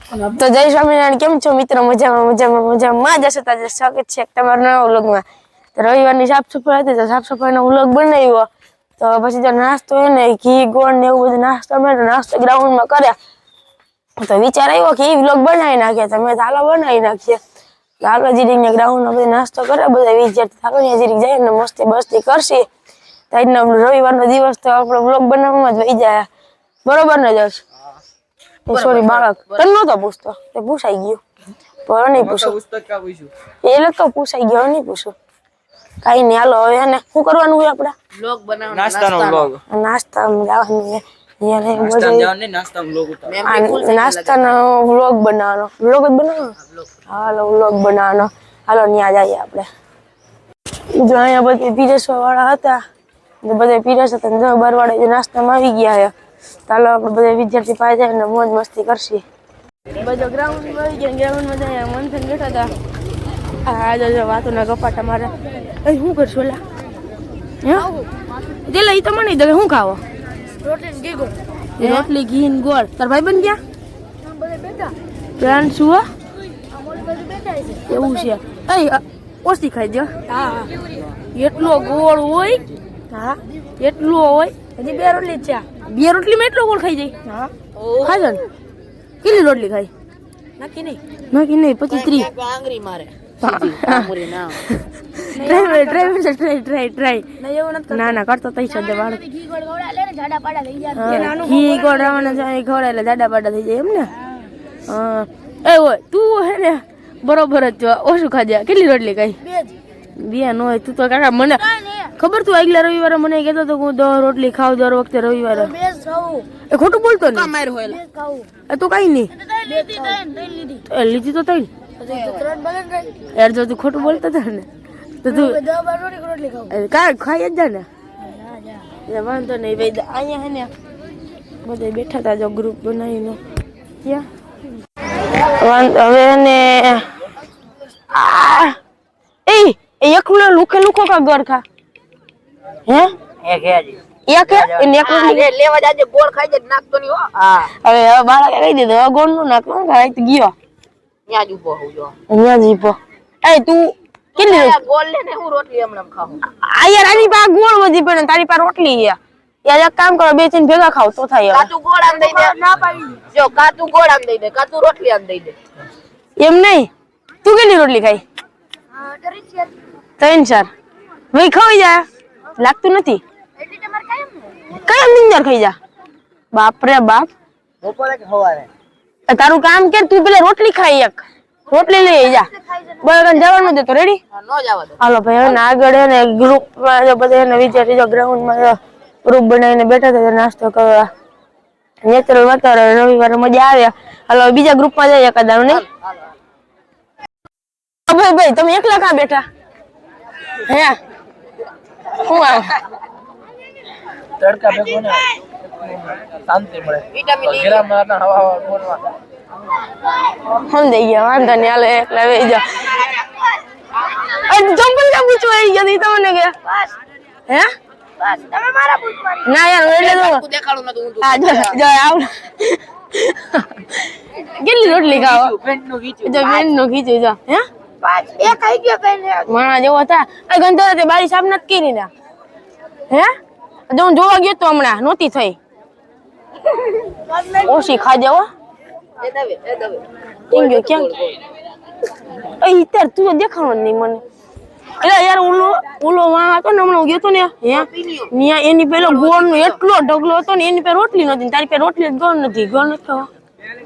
તો જય સ્વામિનારાયણ, કેમ છો મિત્રો? મજામાં જશો તાજે સ્વાગત છે તમારા નવા વ્લોગમાં. તો રવિવારની સાફ સફાઈ હતી તો સાફ સફાઈનો વ્લોગ બનાવ્યો. તો પછી જો નાસ્તો હોય ને ઘી ગોળ ને એવું બધું નાસ્તો ગ્રાઉન્ડમાં કર્યા. તો વિચાર આવ્યો કે એ વ્લોગ બનાવી નાખીએ. તો મેં હાલો બનાવી નાખીએ. હાલો જીરીને ગ્રાઉન્ડમાં બધો નાસ્તો કરે, બધા વિદ્યાર્થી હાલો જીરીક જાય ને મસ્તી બસ્તી કરશે. તો આજનો રવિવારનો દિવસ તો આપણો વ્લોગ બનાવવામાં જ વહી જાય. બરોબર ને જશ? સોરી બાળક તને નતો પૂછતો, એ પૂછાઈ ગયું પણ નહીં પૂછું. એટલે તો પૂછાઈ ગયો, નહીં પૂછું. કઈ નહીં, હાલો હવે એને શું કરવાનું હોય આપણે? વ્લોગ બનાવવાનો, નાસ્તાનો વ્લોગ. નાસ્તામાં જવાનું નાસ્તાનો વ્લોગ બનાવવાનો. વ્લોગ જ બનાવવાનો. હાલો વ્લોગ બનાવવાનો. હાલો ત્યાં જઈએ આપણે. જો અહીંયા બધી પીરસવા વાળા હતા, બધા પીરસ હતા, બરવાડે નાસ્તામાં આવી ગયા છે. ચાલો આપણે બધા વિદ્યાર્થી પાસે જાય ને મોજ મસ્તી કરશી. બધો ગ્રાઉન્ડમાં આવી ગયા. ગ્રાઉન્ડમાં જાય મંથન બેઠા હતા. આ જો વાતોના ગપાટા મારે. અહીં શું કરશું ઓલા? હા તેલા ઈ તો મને દે. શું ખાવો? રોટલી ઘી ગોળ. રોટલી ઘી ને ગોળ. તાર ભાઈ બન ગયા? બધા બેઠા. પ્લાન શું હો? એવું છે. એ ઓછી ખાઈ દો. હા એટલો ગોળ હોય. હા એટલો હોય. હજી 2 રોટલી છે. 2 રોટલીમાં એટલો ગોળ ખાઈ જાય? હા ખાજો ને. કેટલી રોટલી ખાઈ? નક્કી નહીં 25-30 આંગળી મારે. ના કરતો તઈ છે બાળક. ઘી ગોળ એટલે જાડા પાડા થઈ જાય એમ ને. હા એ હોય તું હે ને બરોબર જ ઓછું ખાજે. કેટલી રોટલી ખાઈ? 2 નો હોય તું તો કાકા. મને ખબર તું આગલા રવિવારે મને કહેતો તો હું 10 રોટલી ખાવ દર વખતે રવિવારે. એ ખોટું બોલતો ને. એ તો કઈ નહીં લીધી તો તઈ યાર. જો તું ખોટું બોલતો હતો ને તો તું કાંઈ ખાઈ જ જા ને. વાંધો નહીં ભાઈ. અહીંયા હે ને બધા બેઠા હતા જો ગ્રુપ બનાવીને. ક્યાં હવે ને એકલો લુખે લુખો કા ગરખા હે એક લેવા જાજે. ગોળ ખાઈ જાય નાખતો નહીં હો. હા હવે બાળકે કહી દીધું હવે ગોળ નું નાખતો ખાઈ તો ગયો ત્યાં જ ઉભો હોઉં જો. ત્યાં જ ઉભો. એ તું કેટલી ગોળ લે ને હું રોટલી હમણાં ખાઉં. આ યાર આની પાસે ગોળ વધી પડે તારી પાસે રોટલી છે યાર. એક કામ કરો 2 ચીન ભેગા ખાવ તો થાય. કાતું ગોળ આમ દઈ દે. ના પાડી જો કાતું ગોળ આમ દઈ દે. કાતું રોટલી આમ દઈ દે. એમ નહીં તું કેટલી રોટલી ખાઈ? 3-4 ભાઈ ખાઈ જા. લાગતું નથી કાયમ નિંદર ખાઈ જા. બાપ રે બાપ. બપોરે કે સવારે તારું કામ કે તું પેલા રોટલી ખાઈ. એક રોટલી લઈ જા. બરાબર જવાનું દે તો રેડી નો જવા દે. હાલો ભાઈ હવે આગળ હે ને ગ્રુપ માં જો બધા એને વિચારી જો ગ્રાઉન્ડ માં ગ્રુપ બનાવીને બેઠા હતા નાસ્તો કરવા. નેચરલ વાતાવરણ રવિવારે મજા આવે. હાલો બીજા ગ્રુપ માં જઈએ કદાચ નહીં. ભાઈ તમે એકલા ક્યાં બેઠા હે? હું આવ તડકા ભેગો ને શાંતિ મળે. વિટામિન હવા બોલવા સમજાઈ ગયા. વાંધો નહીં હાલે એકલા બેહી જા. ચંપલ કા પૂછવા આવી ગયા તમને કે હે? બસ તમે મારા પૂછવા ના યાર એટલે તો દેખાડું નતું. હા જો આવ કેટલી રોટલી ખાવ? પેન્ટ નું ખીચું જો. પેન્ટ નું ખીચું જો. હે એ ખાઈ ગયો કઈ માણા જેવો હતા. આ ગંધર તે બારી સાફ નથી કરી ના. હે જો હું જોવા ગયો તો હમણાં નહોતી થઈ. ઓછી ખાજે હો. એ દવે ટીંગ્યો ક્યાં એ ઈતર તું દેખાણો નહીં મને. એટલે યાર ઓલો વાં હતો ને હમણાં ગયો તો ને હે ન્યા એની પેલો ગોળ નો એટલો ઢગલો હતો ને એની પે રોટલી નહોતી. તારી પે રોટલી ગોળ નથી. ગોળ નથી ખાવા.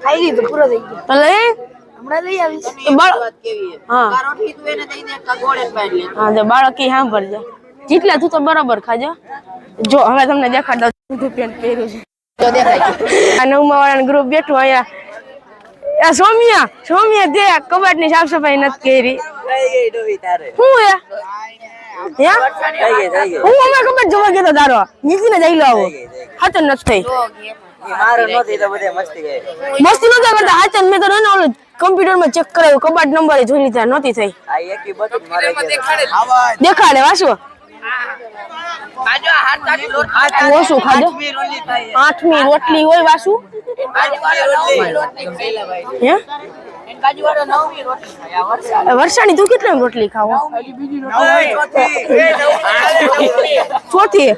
ખાઈ લીધું પૂરો થઈ ગયો. એટલે હમણાં લઈ આવીશ. વાત કેવી હા રોટલી તું એને દઈ દે કા ગોળે પાડી લે. હા જો બાળક કી સાંભળજે. જેટલા તું તો બરાબર ખાજો. જો હવે તમને દેખાડ દઉં. ઊંધું પેન્ટ પહેર્યું છે તો દેખાય. આ 9મા વાળાનો ગ્રુપ બેઠો અહીંયા. આ સોમિયા દે કબાટની સાફ સફાઈ નથી કરી. થઈ ગઈ ડોવી તારે. હું હે થઈ ગઈ. હું અમે કબાટ જોવા ગયો તો તારો નીચીને જઈ લો આવો. હાથ નથી થઈ. મારો નથી તો બધે મસ્તી ગઈ. મસ્તી નતો કરતા. હાથ મેં તો ને ઓલો કમ્પ્યુટર માં ચેક કરાવ્યું. કબાટ નંબર જોઈ લીધા નહોતી થઈ. આ એકી બટન મારે દેખાડે વાસો ઓછું ખાજો 8મી રોટલી હોય વાસુ હે વર્ષાની તું કેટલી રોટલી ખાવો ચોથી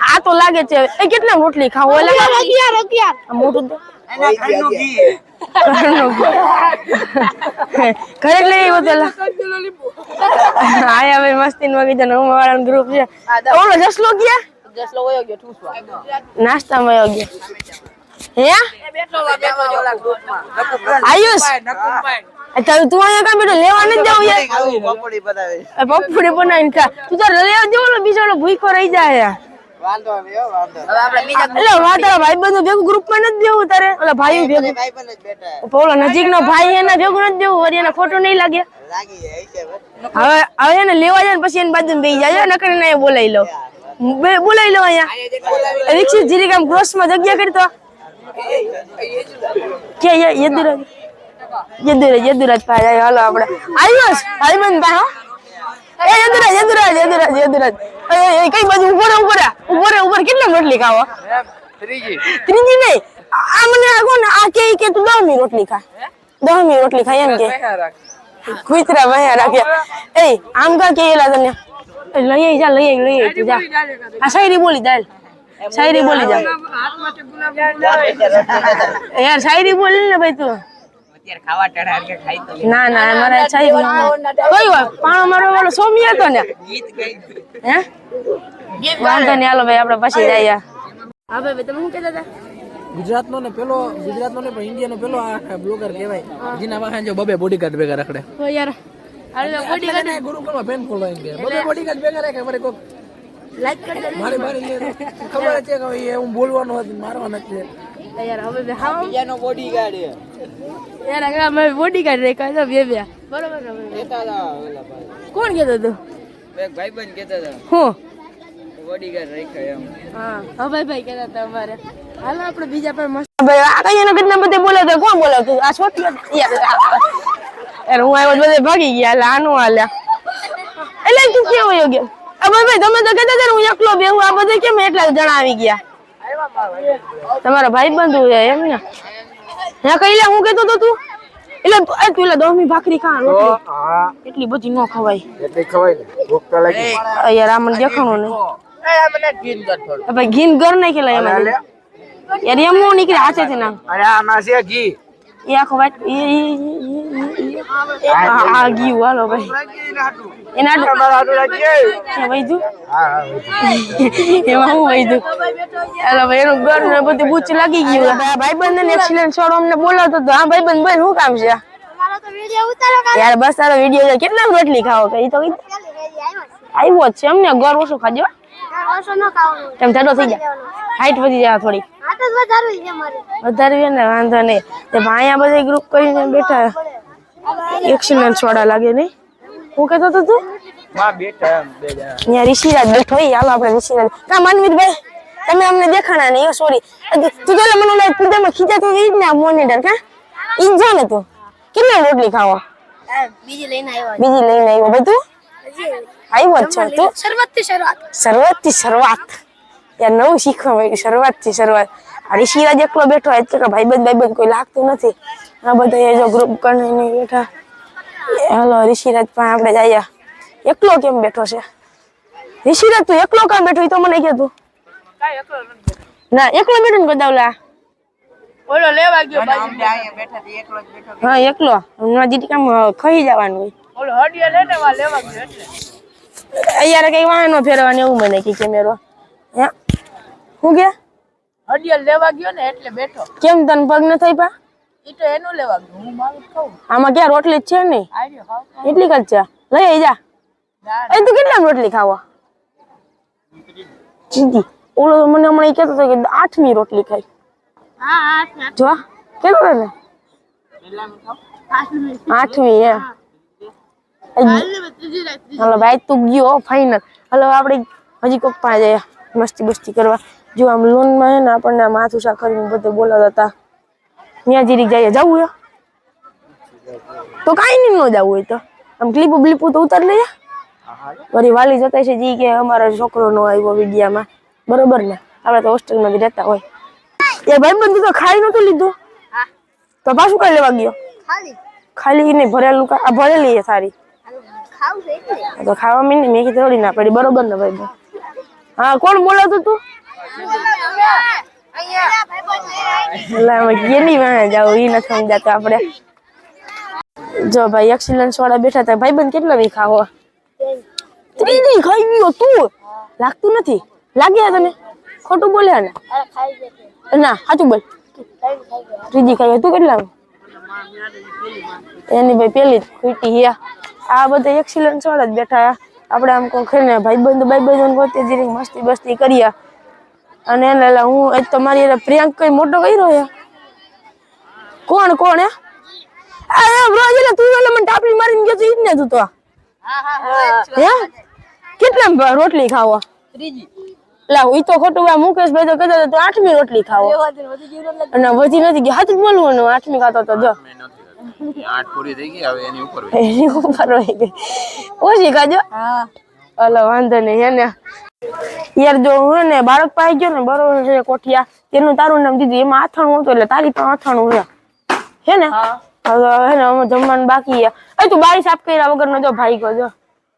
આ તો લાગે છે એ કેટલા રોટલી ખાવો 11 મોટું ઘરે લઈ આવ્યો પેલા હા હવે મસ્તી વગી વાળા ગ્રુપ છે ઓલો જસલો ગયા નાસ્તામાં વયો ગયો હે આયુષ તું અહીંયા કામ બેઠો લેવા નથી જાવ યાર પપડી બનાવીને ખા તું તો લેવા જેવો બીજો ભૂખો રહી જાય તારા ભાઈ બંધ ભેગું ગ્રુપ માં નથી દેવું તારે ઓલા ભાઈ ભેગું ઓલો નજીક નો ભાઈ એના ભેગું નથી દેવું વળી એને ખોટું નહીં લાગે હવે એને લેવા જાય ને પછી એની બાજુ બેસી જાય નકર એને બોલાવી લો અહીંયા વિકસિત જીરી કામ ક્રોસ માં જગ્યા કરતો કે યદુરાજ ભાઈ હાલો આપણે આયુષ ભાઈ બંધ ભાઈ એ યદુરાજ કઈ બાજુ ઉપર કેટલા રોટલી ખાવો ત્રીજી નહીં આ મને કોણ આ કે તું 10મી રોટલી ખા 10મી રોટલી ખાય એમ કે કુતરા વહ્યા રાખ્યા એ આમ કા કેલા તને લઈ જા જા આ શાયરી બોલી દાલ શાયરી બોલી જા યાર શાયરી બોલી ને ભાઈ તું અત્યારે ખાવા ટડાર કે ખાઈ તો ના મારે શાયરી કોઈ વાત પાણો મારો વાળો સોમી હતો ને ગીત ગઈ હે વાંધો ને હાલો ભાઈ આપણે પછી જઈએ હા ભાઈ તમે શું કહેતા હતા ગુજરાતનો ને પણ ઇન્ડિયાનો પેલો આ બ્લોગર કહેવાય જેના વાહન જો બબે બોડીગાર્ડ ભેગા રખડે તો યાર હાલો બોડીગાર્ડ ગુરુકુળમાં પેન ફોલોઈંગ કે બબે બોડીગાર્ડ ભેગા રાખે મારે કોક લાઈક કરી દે મારી ખબર છે કે એ હું બોલવાનો હતી મારવાનો છે યાર હવે હા ઇન્ડિયાનો બોડીગાર્ડ યાર આગળ મે બોડીગાર્ડ રે કહો બે બરોબર કહેતા હતા કોણ કહેતો હતો એક ભાઈબંધ કહેતા હતા હું બોડીગાર્ડ રાખ્યા એમ હા ભાઈ કહેતા હતા અમારે હાલો આપણે બીજા પર મસ્ત ભાઈ આ કઈનો કેટલા બધે બોલાતો કોણ બોલાતો આ છોટી યાર હું આવ્યો બધે ભાગી ગયા એટલે આનો હાલ્યા એટલે તું કેવો યોગ્ય આ ભાઈ તમે તો કહેતા હતા હું એકલો બેહું આ બધે કેમ એટલા જણા આવી ગયા તમારા ભાઈ બંધુ છે એમ ને હે કઈલા હું કહેતો તો તું એટલે તું 10મી ભાખરી ખા રોટલી એટલી બધી ન ખવાય એટલી ખવાય ને ભૂખ તો લાગી યાર આ મને દેખાણું નહીં ભાઈ ઘી ઘર નહીં ખેલાય એમાં યાર એમ નો નીકળે હાથેથી ના અરે આમાં છે ઘી એ આખો વાત આ ઘી વાલો ભાઈ એના વૈધું એમાં હું વૈધું હાલો ભાઈ એનું ઘર ને બધું બૂચ લાગી ગયું ભાઈ બંધ ને એક્સિડન્ટ છોડો અમને બોલાવતો હતો હા ભાઈ બંધ ભાઈ શું કામ છે યાર બસ તારો વિડીયો કેટલા રોટલી ખાવો કઈ તો આવ્યો જ છે એમને ઘર ઓછું ખાજો તેમ ઠંડો થઈ જાય હાઈટ વધી જાય થોડી વધારવી ને વાંધો નહીં તે ભાયા બધા ગ્રુપ કરીને બેઠા એક્સિડન્ટ છોડા લાગે નહીં હું કહેતો તો તું ત્યાં ઋષિરાજ બેઠો હાલો આપણે ઋષિરાજ કા માનવીરભાઈ તમે અમને દેખાણા નહીં સોરી તું તો મને પૂજામાં ખીચાતો ઈ જ ને મોનિટર કા ઈ જ ને તું કેટલા રોટલી ખાવા બીજી લઈને આવ્યો બધું આવ્યો જ છે તું શરૂઆતથી શરૂઆત યાર નવું શીખવા મળ્યું શરૂઆતથી શરૂઆત આ ઋષિરાજ એકલો બેઠો એટલે ભાઈબંધ કોઈ લાગતું નથી આ બધા જો ગ્રુપ કરીને બેઠા હાલો ઋષિરાજ પણ આપણે જઈએ એકલો કેમ બેઠો છે ઋષિરાજ તું એકલો કામ બેઠો તો મને કે તું ના એકલો બેઠો ને ગદાવલા ઓલો લેવા ગયો હા એકલો હમણાં જીટી કામ ખાઈ જવાનું હોય ઓલો હડિયા લઈને લેવા ગયો એટલે અહીંયા કઈ વાહનો ફેરવાની એવું મને કે કેમેરો હે હું કે હડિયા લેવા ગયો ને એટલે બેઠો કેમ તને પગ ન થઈ પા ઈ તો એનું લેવા ગયો હું મારું ખાઉં આમાં ક્યાં રોટલી છે ને એટલી જ છે લઈ જા એ તું કેટલા રોટલી ખાવા જીજી ઓલો મને હમણાં કહેતો હતો કે 8મી રોટલી ખાઈ હા 8 જો કેટલો ને 8મી હે હાલો ભાઈ તું ગયો ફાઈનલ હાલો આપણે હજી કોક પાસે જઈએ મસ્તી બસ્તી કરવા જો આમ લોન માં હે ને આપણને માથું સાખરીને બધે બોલાવતા હતા ત્યાં જીરીક જઈએ જવું હે તો કાઈ નહીં ન જવું હોય તો આમ ક્લિપો બ્લીપો તો ઉતાર લઈએ વળી વાલી જતા છે જી કે અમારો છોકરો નો આવ્યો વિડિયામાં બરોબર ને આપણે તો હોસ્ટેલમાં જ રહેતા હોય એ ભાઈબંધ તો ખાઈ નતું લીધું તો પાછું કઈ લેવા ગયો ખાલી નહીં ભરેલું આ ભરેલી છે સારી તો ખાવા મેં થોડી ના પડી બરોબર ને ભાઈ હા કોણ બોલાવતું તું કેની વાંહે જાવ ઈ નથી સમજાતું આપણે જો ભાઈ એક્સિલન્સ વાળા બેઠા હતા ભાઈબંધ કેટલા વી ખાવો ત્રીજી ખાઈ ગયો તું લાગતું નથી લાગ્યા તને ખોટું બોલ્યા ને ના સાચું બોલ ત્રીજી ખાઈ તું કેટલા એની ભાઈ પેલી ખૂટી હે આ બધા એક્સિલન્સ વાળા જ બેઠા આપણે આમ કોઈ ખાઈને ભાઈબંધ પોતે જરી મસ્તી બસ્તી કર્યા અને એને હું આજ તો મારી પ્રિયાંક કઈ મોટો કર્યો હે કોણ હે અરે બ્રો એટલે તું એટલે મને ટાપલી મારીને ગયો ઈ જ ને તું તો હે કેટલા રોટલી ખાવો ત્રીજી લાવ ઈ તો ખોટું આ મુકેશભાઈ તો કહેતા તો 8મી રોટલી ખાવો અને વધી નથી ગઈ હાથ જ બોલવાનું 8મી ખાતો તો જો 8 પૂરી થઈ ગઈ હવે એની ઉપર હોય ગઈ ઓછી ખાજો હા અલા વાંધો નહીં હે ને યાર જો હું ને બાળક પાઈ ગયો ને બરોબર છે કોઠિયા તેનું તારું નામ દીધું એમાં આથાણું હતું એટલે તારી પણ આથાણું હે ને હવે હે ને અમે જમવાનું બાકી છે એ તું બારી સાફ કર્યા વગર નો જો ભાઈ ગયો જો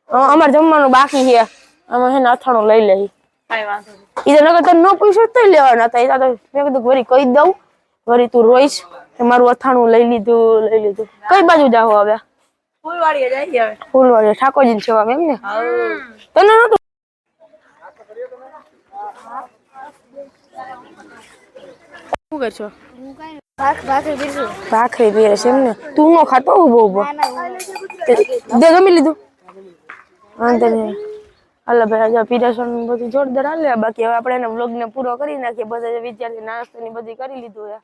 અમારે જમવાનું બાકી છે અમે હે ને આથાણું લઈ લઈ કઈ વાંધો નહીં ઈ તો નકર તને ન પૂછ્યું તો લેવાના હતા ઈ તો મેં કીધું વળી કહી દઉં વળી તું રોઈશ કે મારું અથાણું લઈ લીધું કઈ બાજુ જાવ હવે ફૂલવાડીએ જઈએ હવે ફૂલવાડીએ ઠાકોરજીને સેવા એમ ને તને નતું શું કરશો ભાખરી પીરે છે એમ ને તું નો ખાતો ઉભો દે ગમી લીધું વાંધો નહીં હાલો ભાઈ આજે પીરેશન બધું જોરદાર હાલે બાકી હવે આપણે એના વ્લોગ ને પૂરો કરી નાખીએ બધા વિચારથી નાસ્તો ની બધી કરી લીધું છે